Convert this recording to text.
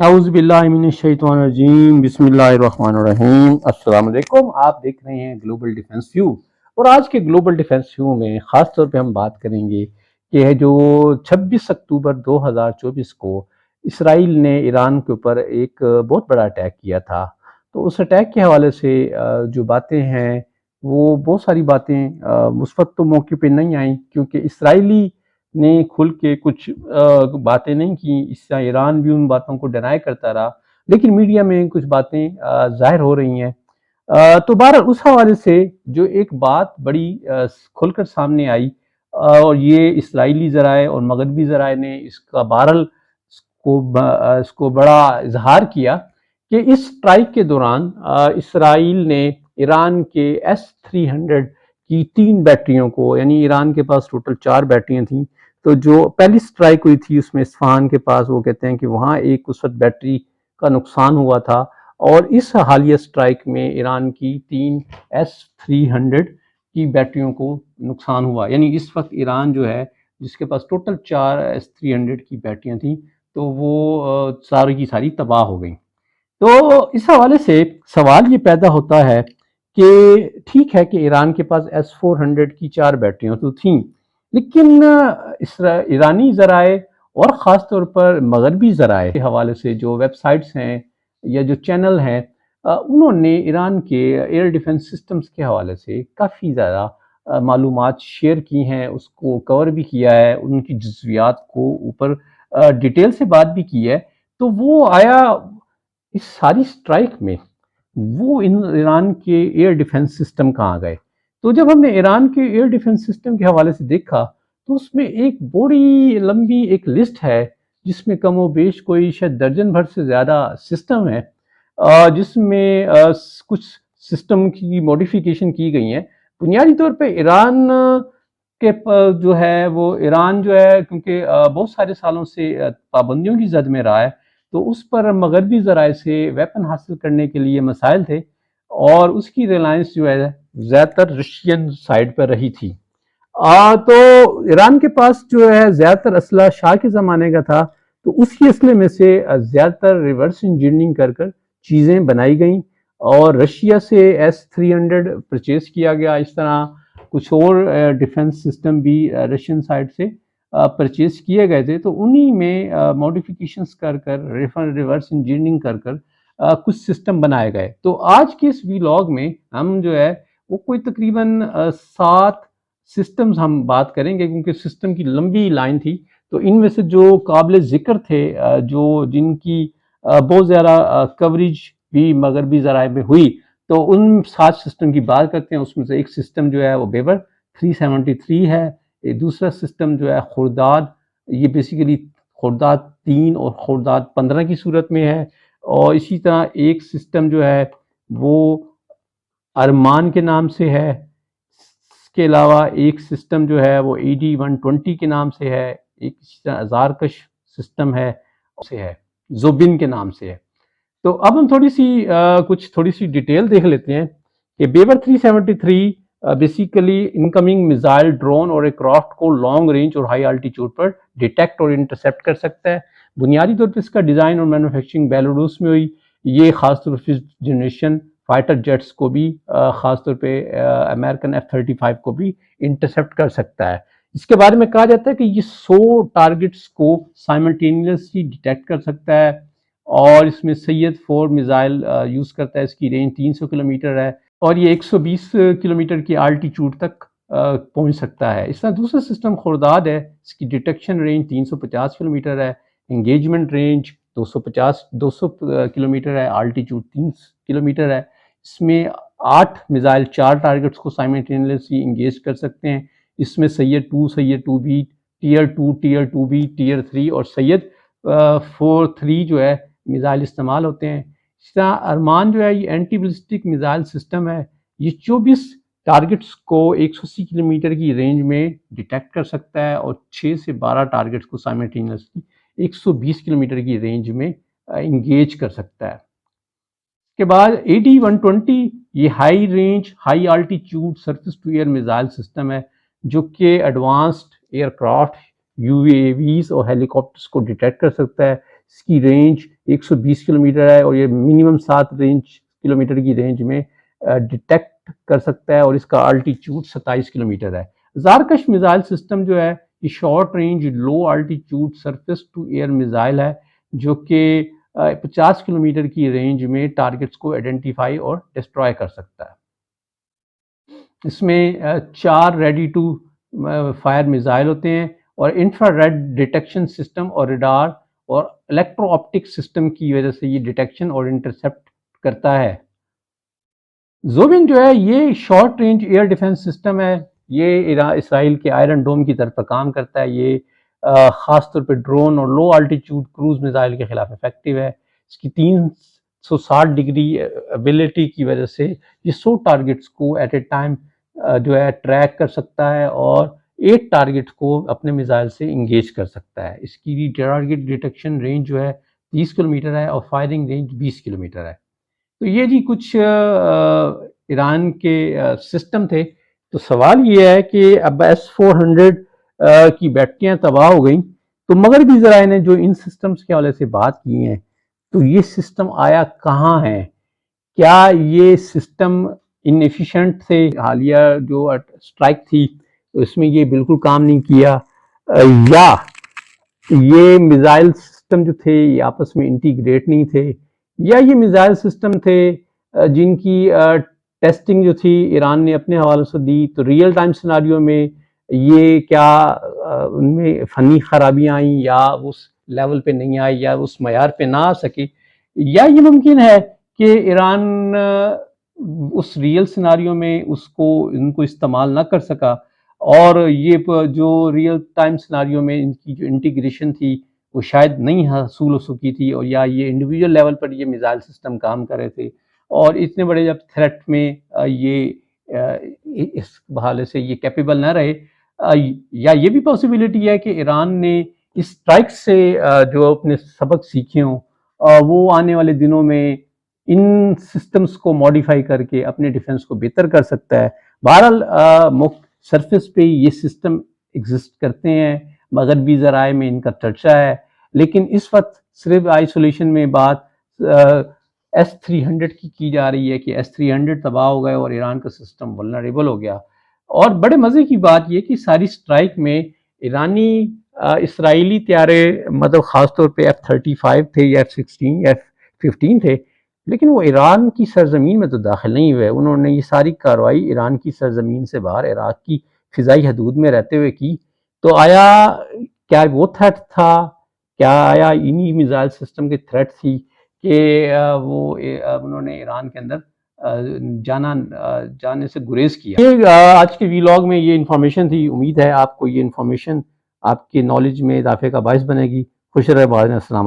औज़ुबिल्लाहिमिनश्शैतानिर्रजीम बिस्मिल्लाहिर्रहमानिर्रहीम। अस्सलाम वालेकुम। आप देख रहे हैं ग्लोबल डिफेंस व्यू और आज के ग्लोबल डिफेंस व्यू में ख़ास तौर पे हम बात करेंगे कि है जो 26 अक्टूबर 2024 को इसराइल ने ईरान के ऊपर एक बहुत बड़ा अटैक किया था। तो उस अटैक के हवाले से जो बातें हैं वो बहुत सारी बातें उस वक्त तो मौके पे नहीं आई क्योंकि इसराइली ने खुल के कुछ बातें नहीं की। इससे ईरान भी उन बातों को डिनाई करता रहा, लेकिन मीडिया में कुछ बातें जाहिर हो रही हैं। तो बहरहाल उस हवाले से जो एक बात बड़ी खुलकर सामने आई, और ये इसराइली ज़राए और मगरबी ज़राए ने इसका बहरहाल इसको बड़ा इजहार किया कि इस स्ट्राइक के दौरान इसराइल ने ईरान के S-300 की 3 बैटरियों को, यानी ईरान के पास टोटल 4 बैटरियां थीं। तो जो पहली स्ट्राइक हुई थी उसमें इस्फहान के पास, वो कहते हैं कि वहाँ एक उस वक्त बैटरी का नुकसान हुआ था, और इस हालिया स्ट्राइक में ईरान की 3 S-300 की बैटरियों को नुकसान हुआ। यानी इस वक्त ईरान जो है, जिसके पास टोटल 4 S-300 की बैटरियां थी, तो वो सारी की सारी तबाह हो गई। तो इस हवाले से सवाल ये पैदा होता है कि ठीक है कि ईरान के पास S-400 की 4 बैटरियां तो थीं, लेकिन ईरानी ज़राए और ख़ास तौर पर मगरबी ज़राए के हवाले से जो वेबसाइट्स हैं या जो चैनल हैं, उन्होंने ईरान के एयर डिफेंस सिस्टम्स के हवाले से काफ़ी ज़्यादा मालूमात शेयर की हैं, उसको कवर भी किया है, उनकी जज्वियात को ऊपर डिटेल से बात भी की है। तो वो आया इस सारी स्ट्राइक में, वो इन ईरान के एयर डिफेंस सिस्टम कहाँ गए। तो जब हमने ईरान के एयर डिफेंस सिस्टम के हवाले से देखा, तो उसमें एक बड़ी लंबी एक लिस्ट है, जिसमें कम व बेश कोई शायद दर्जन भर से ज़्यादा सिस्टम है, जिसमें कुछ सिस्टम की मॉडिफिकेशन की गई हैं। बुनियादी तौर पे ईरान के जो है वो ईरान जो है, क्योंकि बहुत सारे सालों से पाबंदियों की जद में रहा है, तो उस पर मगरबी ज़राए से वेपन हासिल करने के लिए मसाइल थे, और उसकी रिलायंस जो है ज़्यादातर रशियन साइड पर रही थी। तो ईरान के पास जो है ज़्यादातर असला शाह के ज़माने का था, तो उसी असले में से ज़्यादातर रिवर्स इंजीनियरिंग कर कर चीज़ें बनाई गई, और रशिया से S-300 परचेज किया गया। इस तरह कुछ और डिफेंस सिस्टम भी रशियन साइड से परचेज किए गए थे, तो उन्हीं में मॉडिफिकेशंस कर कर रिवर्स इंजीनियरिंग कर कर कुछ सिस्टम बनाए गए। तो आज के इस वीलॉग में हम जो है वो कोई तकरीबन 7 सिस्टम्स हम बात करेंगे, क्योंकि सिस्टम की लंबी लाइन थी। तो इनमें से जो काबिल ज़िक्र थे, जो जिनकी बहुत ज़्यादा कवरेज भी मगरबी ज़राए में हुई, तो उन 7 सिस्टम की बात करते हैं। उसमें से एक सिस्टम जो है वो बेवर 373 है। एक दूसरा सिस्टम जो है खुर्दाद, ये बेसिकली खुर्दाद 3 और खुर्दाद 15 की सूरत में है। और इसी तरह एक सिस्टम जो है वो अरमान के नाम से है। इसके अलावा एक सिस्टम जो है वो AD-120 के नाम से है। एक ज़ारकश सिस्टम है, से है, जोबिन के नाम से है। तो अब हम कुछ थोड़ी सी डिटेल देख लेते हैं कि Bavar 373 basically incoming missile, drone और एयरक्राफ्ट को लॉन्ग रेंज और हाई अल्टीट्यूड पर डिटेक्ट और इंटरसेप्ट कर सकता है। बुनियादी तौर पर इसका डिज़ाइन और मैन्युफैक्चरिंग बेलारूस में हुई। ये खासतौर पर फिफ्थ जनरेशन फाइटर जेट्स को भी, खासतौर पे अमेरिकन F-35 को भी इंटरसेप्ट कर सकता है। इसके बारे में कहा जाता है कि ये 100 टारगेट्स को साइमल्टेनियसली डिटेक्ट कर सकता है, और इसमें सैयद 4 मिसाइल यूज़ करता है। इसकी रेंज 300 किलोमीटर है, और ये 120 किलोमीटर की आल्टीट्यूड तक पहुंच सकता है। इस तरह दूसरा सिस्टम खुर्दाद है। इसकी डिटेक्शन रेंज 350 किलोमीटर है, एंगेजमेंट रेंज 200 किलोमीटर है, आल्टीट्यूड 30 किलोमीटर है। इसमें 8 मिसाइल 4 टारगेट्स को साइमल्टेनियसली इंगेज कर सकते हैं। इसमें Sayyad 2, Sayyad 2B, Taer 2, Taer 2B, Taer 3 और सैयद 4-3 जो है मिसाइल इस्तेमाल होते हैं। इस तरह अरमान जो है ये एंटी बैलिस्टिक मिसाइल सिस्टम है। ये 24 टारगेट्स को 180 किलोमीटर की रेंज में डिटेक्ट कर सकता है, और 6 से 12 टारगेट्स को साइमल्टेनियसली 120 किलोमीटर की रेंज में इंगेज कर सकता है। के बाद AD-120 ये high range high altitude surface to air missile system है, जो कि एडवांस्ड एयरक्राफ्ट, UAVs और हेलीकॉप्टर्स को डिटेक्ट कर सकता है। इसकी रेंज 120 किलोमीटर है और ये मिनिमम 7 किलोमीटर की रेंज में डिटेक्ट कर सकता है और इसका अल्टीट्यूड 27 किलोमीटर है। ज़ारकश मिसाइल सिस्टम जो है ये short range low altitude surface to air missile है जो कि 50 किलोमीटर की रेंज में टारगेट्स को आइडेंटिफाई और डिस्ट्रॉय कर सकता है। इसमें 4 रेडी टू फायर मिसाइल होते हैं और इंफ्रारेड डिटेक्शन सिस्टम और रडार और इलेक्ट्रो ऑप्टिक सिस्टम की वजह से ये डिटेक्शन और इंटरसेप्ट करता है। ज़ोबिन जो है ये short range air defence system है। ये इसराइल के आयरन डोम की तरफ काम करता है। ये ख़ास तौर पे ड्रोन और लो अल्टीट्यूड क्रूज मिसाइल के खिलाफ इफेक्टिव है। इसकी 360 डिग्री एबिलिटी की वजह से ये 100 टारगेट्स को एट ए टाइम जो है ट्रैक कर सकता है और 8 टारगेट को अपने मिसाइल से इंगेज कर सकता है। इसकी टारगेट डिटेक्शन रेंज जो है 30 किलोमीटर है और फायरिंग रेंज 20 किलोमीटर है। तो ये जी कुछ ईरान के सिस्टम थे। तो सवाल ये है कि अब S-400 की बैटरियां तबाह हो गई तो मगरबी ज़राए ने जो इन सिस्टम्स के हवाले से बात की है तो ये सिस्टम आया कहाँ है? क्या ये सिस्टम इनएफिशिएंट थे? हालिया जो स्ट्राइक थी उसमें ये बिल्कुल काम नहीं किया या ये मिसाइल सिस्टम जो थे ये आपस में इंटीग्रेट नहीं थे या ये मिसाइल सिस्टम थे जिनकी टेस्टिंग जो थी ईरान ने अपने हवाले से दी तो रियल टाइम सिनारियो में ये क्या उनमें फ़नी खराबियाँ आई या उस लेवल पे नहीं आई या उस मयार पे ना आ सके या ये मुमकिन है कि ईरान उस रियल सिनारियो में उसको इनको इस्तेमाल ना कर सका और ये जो रियल टाइम सिनारियो में इनकी जो इंटीग्रेशन थी वो शायद नहीं हासिल हो सकी थी और या ये इंडिविजुअल लेवल पर ये मिसाइल सिस्टम काम कर रहे थे और इतने बड़े जब थ्रेट में ये इस बहाले से ये कैपेबल ना रहे या ये भी पॉसिबिलिटी है कि ईरान ने इस स्ट्राइक से जो अपने सबक सीखे हों वो आने वाले दिनों में इन सिस्टम्स को मॉडिफाई करके अपने डिफेंस को बेहतर कर सकता है। बहरहाल सरफेस पे ये सिस्टम एग्जिस्ट करते हैं, मगरबी ज़राए में इनका चर्चा है, लेकिन इस वक्त सिर्फ आइसोलेशन में बात S-300 की जा रही है कि S-300 तबाह हो गए और ईरान का सिस्टम वल्नरेबल हो गया। और बड़े मज़े की बात यह कि सारी स्ट्राइक में ईरानी इसराइली त्यारे मतलब ख़ास तौर पे F-35 थे या F-16 या F-15 थे, लेकिन वो ईरान की सरजमीन में तो दाखिल नहीं हुए। उन्होंने ये सारी कार्रवाई ईरान की सरजमीन से बाहर इराक की फ़िज़ाई हदूद में रहते हुए की। तो आया क्या वो थ्रेट था? क्या आया इन्हीं मिसाइल सिस्टम की थ्रेट थी कि उन्होंने ईरान के अंदर जाने से गुरेज किया? ये आज के वीलॉग में ये इन्फॉर्मेशन थी। उम्मीद है आपको ये इन्फॉर्मेशन आपकी नॉलेज में इजाफे का बायस बनेगी। खुश रहे। बाद में अस्सलाम।